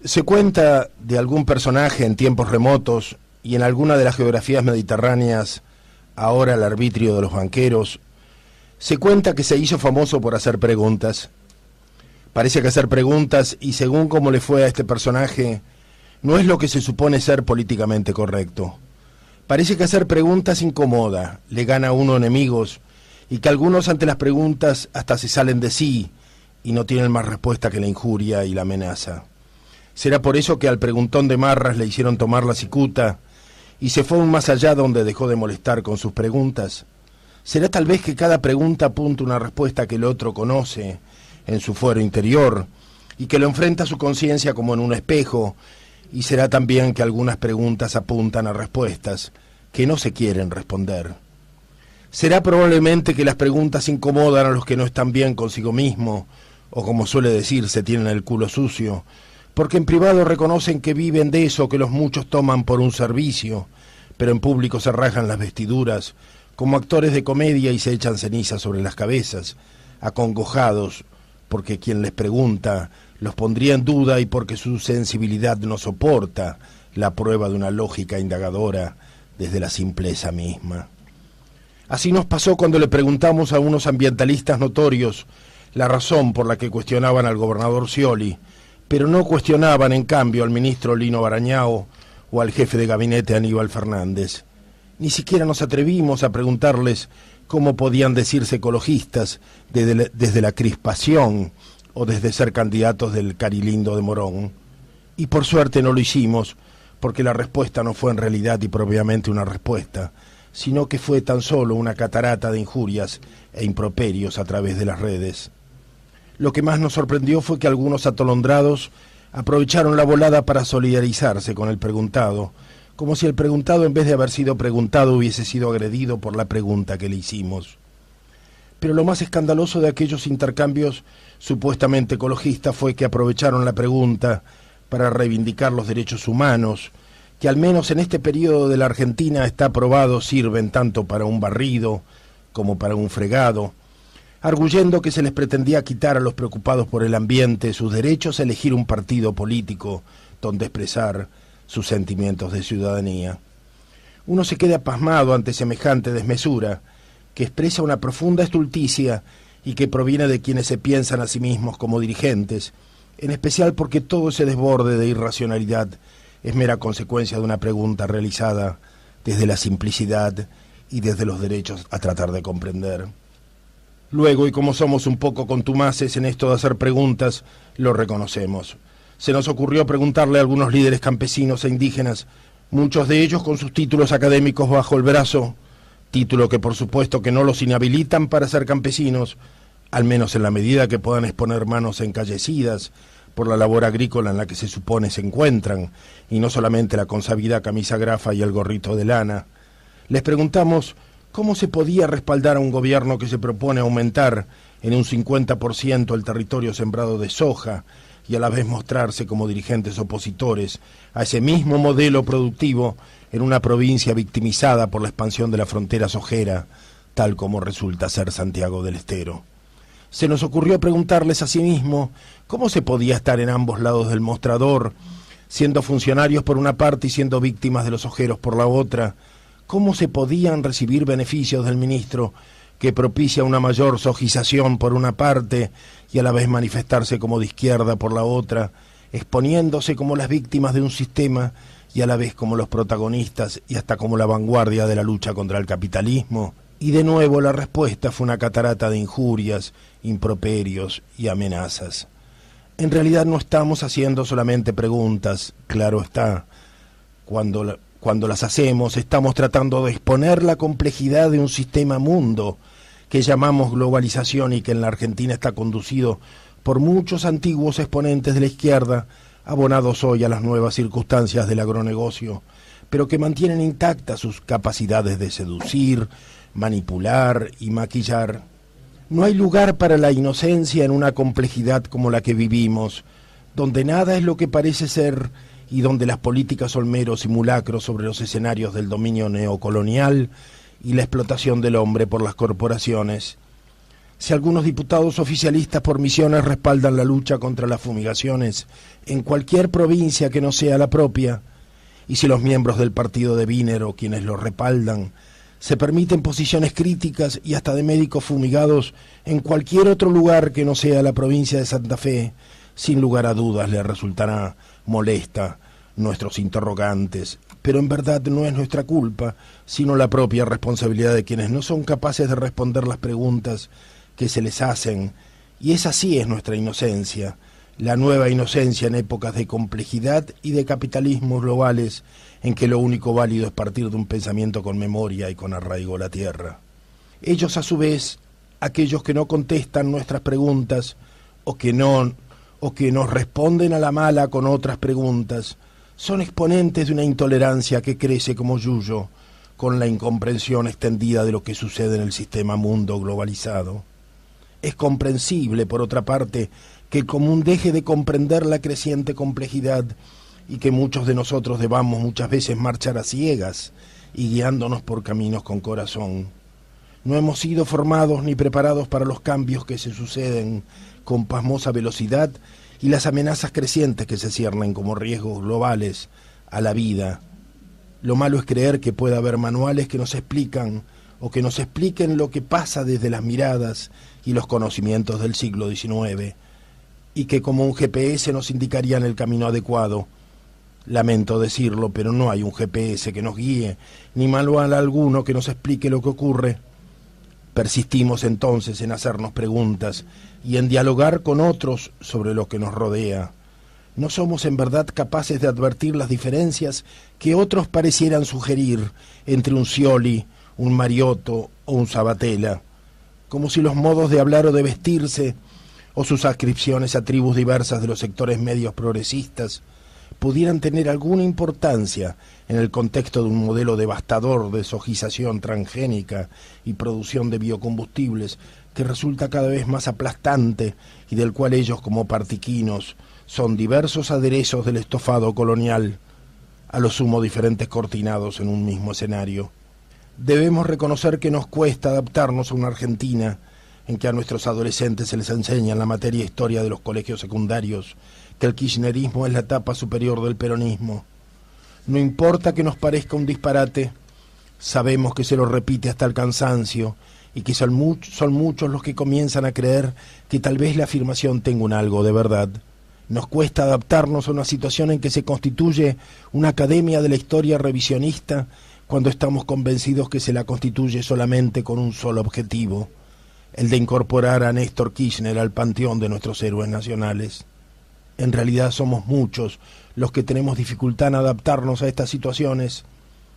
Se cuenta de algún personaje en tiempos remotos y en alguna de las geografías mediterráneas, ahora el arbitrio de los banqueros, se cuenta que se hizo famoso por hacer preguntas. Parece que hacer preguntas, y según cómo le fue a este personaje, no es lo que se supone ser políticamente correcto. Parece que hacer preguntas incomoda, le gana a uno enemigos, y que algunos ante las preguntas hasta se salen de sí y no tienen más respuesta que la injuria y la amenaza. ¿Será por eso que al preguntón de Marras le hicieron tomar la cicuta y se fue aún más allá, donde dejó de molestar con sus preguntas? ¿Será tal vez que cada pregunta apunta una respuesta que el otro conoce en su fuero interior y que lo enfrenta a su conciencia como en un espejo? ¿Y será también que algunas preguntas apuntan a respuestas que no se quieren responder? ¿Será probablemente que las preguntas incomodan a los que no están bien consigo mismo, o como suele decirse, tienen el culo sucio, porque en privado reconocen que viven de eso que los muchos toman por un servicio, pero en público se rajan las vestiduras como actores de comedia y se echan cenizas sobre las cabezas, acongojados porque quien les pregunta los pondría en duda y porque su sensibilidad no soporta la prueba de una lógica indagadora desde la simpleza misma? Así nos pasó cuando le preguntamos a unos ambientalistas notorios la razón por la que cuestionaban al gobernador Scioli, pero no cuestionaban en cambio al ministro Lino Barañao o al jefe de gabinete Aníbal Fernández. Ni siquiera nos atrevimos a preguntarles cómo podían decirse ecologistas desde la crispación o desde ser candidatos del Carilindo de Morón. Y por suerte no lo hicimos, porque la respuesta no fue en realidad y propiamente una respuesta, sino que fue tan solo una catarata de injurias e improperios a través de las redes. Lo que más nos sorprendió fue que algunos atolondrados aprovecharon la volada para solidarizarse con el preguntado, como si el preguntado, en vez de haber sido preguntado, hubiese sido agredido por la pregunta que le hicimos. Pero lo más escandaloso de aquellos intercambios supuestamente ecologistas fue que aprovecharon la pregunta para reivindicar los derechos humanos, que al menos en este periodo de la Argentina está probado sirven tanto para un barrido como para un fregado, arguyendo que se les pretendía quitar a los preocupados por el ambiente sus derechos a elegir un partido político donde expresar sus sentimientos de ciudadanía. Uno se queda pasmado ante semejante desmesura, que expresa una profunda estulticia y que proviene de quienes se piensan a sí mismos como dirigentes, en especial porque todo ese desborde de irracionalidad es mera consecuencia de una pregunta realizada desde la simplicidad y desde los derechos a tratar de comprender. Luego, y como somos un poco contumaces en esto de hacer preguntas, lo reconocemos. Se nos ocurrió preguntarle a algunos líderes campesinos e indígenas, muchos de ellos con sus títulos académicos bajo el brazo, título que por supuesto que no los inhabilitan para ser campesinos, al menos en la medida que puedan exponer manos encallecidas por la labor agrícola en la que se supone se encuentran, y no solamente la consabida camisa grafa y el gorrito de lana. Les preguntamos ¿cómo se podía respaldar a un gobierno que se propone aumentar en un 50% el territorio sembrado de soja y a la vez mostrarse como dirigentes opositores a ese mismo modelo productivo en una provincia victimizada por la expansión de la frontera sojera, tal como resulta ser Santiago del Estero? Se nos ocurrió preguntarles asimismo cómo se podía estar en ambos lados del mostrador, siendo funcionarios por una parte y siendo víctimas de los ojeros por la otra. ¿Cómo se podían recibir beneficios del ministro que propicia una mayor sojización por una parte y a la vez manifestarse como de izquierda por la otra, exponiéndose como las víctimas de un sistema y a la vez como los protagonistas y hasta como la vanguardia de la lucha contra el capitalismo? Y de nuevo la respuesta fue una catarata de injurias, improperios y amenazas. En realidad no estamos haciendo solamente preguntas, claro está. Cuando las hacemos, estamos tratando de exponer la complejidad de un sistema mundo que llamamos globalización y que en la Argentina está conducido por muchos antiguos exponentes de la izquierda, abonados hoy a las nuevas circunstancias del agronegocio, pero que mantienen intactas sus capacidades de seducir, manipular y maquillar. No hay lugar para la inocencia en una complejidad como la que vivimos, donde nada es lo que parece ser y donde las políticas son meros simulacros sobre los escenarios del dominio neocolonial y la explotación del hombre por las corporaciones. Si algunos diputados oficialistas por Misiones respaldan la lucha contra las fumigaciones en cualquier provincia que no sea la propia, y si los miembros del partido de Wiener o quienes lo respaldan se permiten posiciones críticas y hasta de médicos fumigados en cualquier otro lugar que no sea la provincia de Santa Fe, sin lugar a dudas les resultará molesta nuestros interrogantes, pero en verdad no es nuestra culpa, sino la propia responsabilidad de quienes no son capaces de responder las preguntas que se les hacen, y esa sí es nuestra inocencia, la nueva inocencia en épocas de complejidad y de capitalismos globales, en que lo único válido es partir de un pensamiento con memoria y con arraigo a la tierra. Ellos, a su vez, aquellos que no contestan nuestras preguntas, o que nos responden a la mala con otras preguntas, son exponentes de una intolerancia que crece como yuyo, con la incomprensión extendida de lo que sucede en el sistema mundo globalizado. Es comprensible, por otra parte, que el común deje de comprender la creciente complejidad y que muchos de nosotros debamos muchas veces marchar a ciegas y guiándonos por caminos con corazón. No hemos sido formados ni preparados para los cambios que se suceden con pasmosa velocidad y las amenazas crecientes que se ciernen como riesgos globales a la vida. Lo malo es creer que pueda haber manuales que nos explican o que nos expliquen lo que pasa desde las miradas y los conocimientos del siglo XIX, y que como un GPS nos indicarían el camino adecuado. Lamento decirlo, pero no hay un GPS que nos guíe, ni manual alguno que nos explique lo que ocurre. Persistimos entonces en hacernos preguntas y en dialogar con otros sobre lo que nos rodea. No somos en verdad capaces de advertir las diferencias que otros parecieran sugerir entre un Scioli, un Mariotto o un Sabatella, como si los modos de hablar o de vestirse, o sus adscripciones a tribus diversas de los sectores medios progresistas, pudieran tener alguna importancia en el contexto de un modelo devastador de sojización transgénica y producción de biocombustibles que resulta cada vez más aplastante y del cual ellos, como partiquinos, son diversos aderezos del estofado colonial, a lo sumo diferentes cortinados en un mismo escenario. Debemos reconocer que nos cuesta adaptarnos a una Argentina en que a nuestros adolescentes se les enseña en la materia historia de los colegios secundarios que el kirchnerismo es la etapa superior del peronismo. No importa que nos parezca un disparate, sabemos que se lo repite hasta el cansancio y que son muchos los que comienzan a creer que tal vez la afirmación tenga un algo de verdad. Nos cuesta adaptarnos a una situación en que se constituye una academia de la historia revisionista cuando estamos convencidos que se la constituye solamente con un solo objetivo, el de incorporar a Néstor Kirchner al panteón de nuestros héroes nacionales. En realidad somos muchos los que tenemos dificultad en adaptarnos a estas situaciones.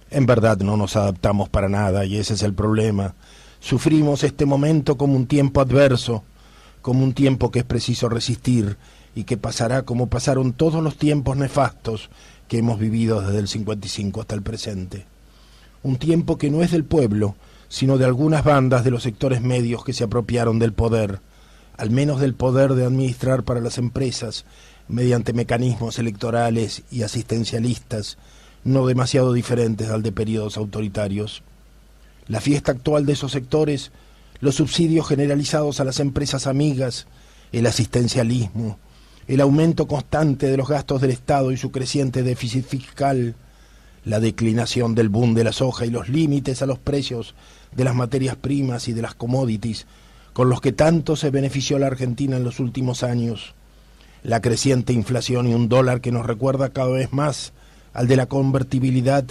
En verdad no nos adaptamos para nada y ese es el problema. Sufrimos este momento como un tiempo adverso, como un tiempo que es preciso resistir y que pasará como pasaron todos los tiempos nefastos que hemos vivido desde el 55 hasta el presente. Un tiempo que no es del pueblo, sino de algunas bandas de los sectores medios que se apropiaron del poder, al menos del poder de administrar para las empresas, mediante mecanismos electorales y asistencialistas, no demasiado diferentes al de periodos autoritarios. La fiesta actual de esos sectores, los subsidios generalizados a las empresas amigas, el asistencialismo, el aumento constante de los gastos del Estado y su creciente déficit fiscal, la declinación del boom de la soja y los límites a los precios de las materias primas y de las commodities, con los que tanto se benefició la Argentina en los últimos años, la creciente inflación y un dólar que nos recuerda cada vez más al de la convertibilidad,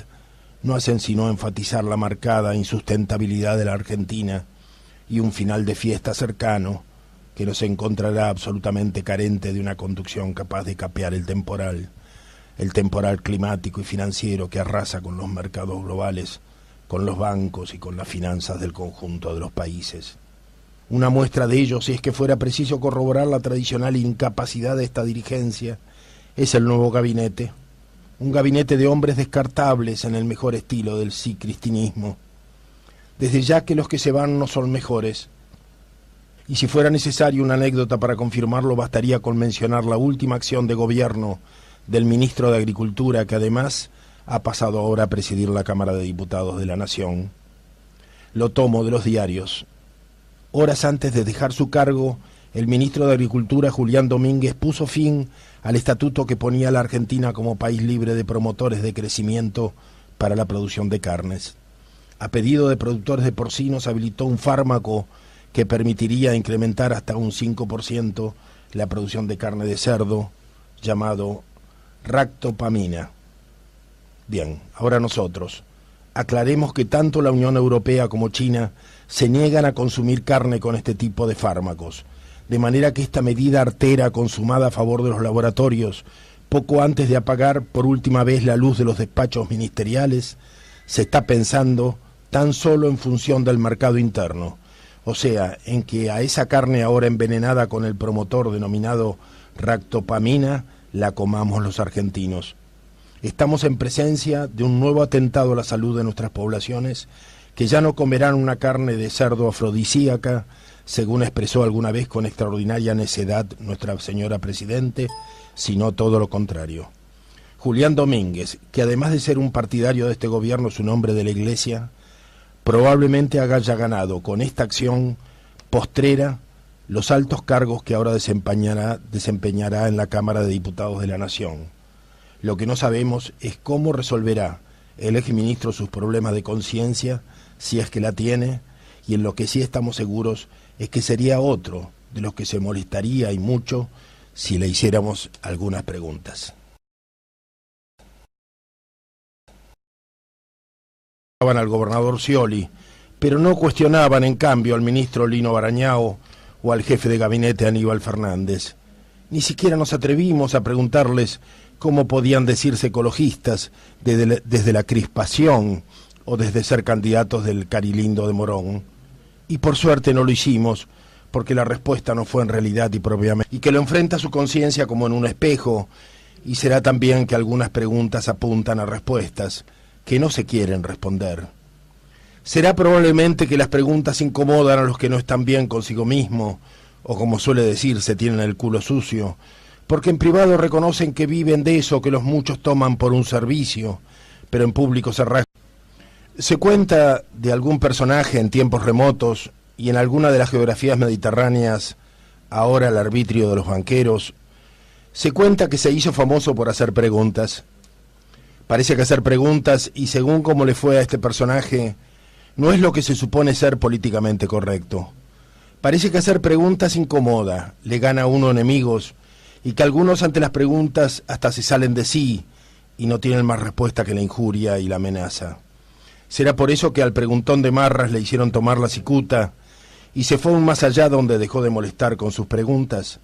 no hacen sino enfatizar la marcada insustentabilidad de la Argentina y un final de fiesta cercano que nos encontrará absolutamente carente de una conducción capaz de capear el temporal climático y financiero que arrasa con los mercados globales, con los bancos y con las finanzas del conjunto de los países. Una muestra de ello, si es que fuera preciso corroborar la tradicional incapacidad de esta dirigencia, es el nuevo gabinete, un gabinete de hombres descartables en el mejor estilo del sí-cristinismo. Desde ya que los que se van no son mejores, y si fuera necesario una anécdota para confirmarlo, bastaría con mencionar la última acción de gobierno del ministro de Agricultura, que además ha pasado ahora a presidir la Cámara de Diputados de la Nación. Lo tomo de los diarios. Horas antes de dejar su cargo, el ministro de Agricultura, Julián Domínguez, puso fin al estatuto que ponía a la Argentina como país libre de promotores de crecimiento para la producción de carnes. A pedido de productores de porcinos, habilitó un fármaco que permitiría incrementar hasta un 5% la producción de carne de cerdo, llamado ractopamina. Bien, ahora nosotros aclaremos que tanto la Unión Europea como China se niegan a consumir carne con este tipo de fármacos, de manera que esta medida artera consumada a favor de los laboratorios, poco antes de apagar por última vez la luz de los despachos ministeriales, se está pensando tan solo en función del mercado interno, o sea, en que a esa carne ahora envenenada con el promotor denominado ractopamina la comamos los argentinos. Estamos en presencia de un nuevo atentado a la salud de nuestras poblaciones, que ya no comerán una carne de cerdo afrodisíaca, según expresó alguna vez con extraordinaria necedad nuestra señora Presidente, sino todo lo contrario. Julián Domínguez, que además de ser un partidario de este gobierno es un hombre de la Iglesia, probablemente haya ganado con esta acción postrera los altos cargos que ahora desempeñará en la Cámara de Diputados de la Nación. Lo que no sabemos es cómo resolverá el exministro sus problemas de conciencia, si es que la tiene, y en lo que sí estamos seguros es que sería otro de los que se molestaría y mucho si le hiciéramos algunas preguntas. Al gobernador Scioli, pero no cuestionaban en cambio al ministro Lino Barañao o al jefe de gabinete Aníbal Fernández. Ni siquiera nos atrevimos a preguntarles cómo podían decirse ecologistas desde la crispación o desde ser candidatos del Carilindo de Morón. Y por suerte no lo hicimos, porque la respuesta no fue en realidad y propiamente, y que lo enfrenta a su conciencia como en un espejo, y será también que algunas preguntas apuntan a respuestas que no se quieren responder. Será probablemente que las preguntas incomodan a los que no están bien consigo mismo, o como suele decirse, tienen el culo sucio, porque en privado reconocen que viven de eso que los muchos toman por un servicio, pero en público se rasgan. Se cuenta de algún personaje en tiempos remotos y en alguna de las geografías mediterráneas, ahora el arbitrio de los banqueros, se cuenta que se hizo famoso por hacer preguntas. Parece que hacer preguntas, y según cómo le fue a este personaje, no es lo que se supone ser políticamente correcto. Parece que hacer preguntas incomoda, le gana a uno enemigos, y que algunos ante las preguntas hasta se salen de sí y no tienen más respuesta que la injuria y la amenaza. ¿Será por eso que al preguntón de Marras le hicieron tomar la cicuta y se fue aún más allá donde dejó de molestar con sus preguntas?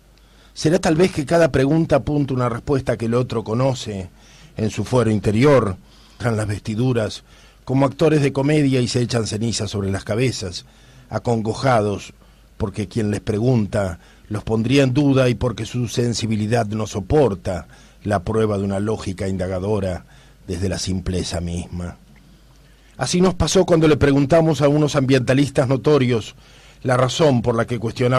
¿Será tal vez que cada pregunta apunta una respuesta que el otro conoce en su fuero interior, en las vestiduras, como actores de comedia y se echan cenizas sobre las cabezas, acongojados, porque quien les pregunta los pondría en duda y porque su sensibilidad no soporta la prueba de una lógica indagadora desde la simpleza misma? Así nos pasó cuando le preguntamos a unos ambientalistas notorios la razón por la que cuestionaban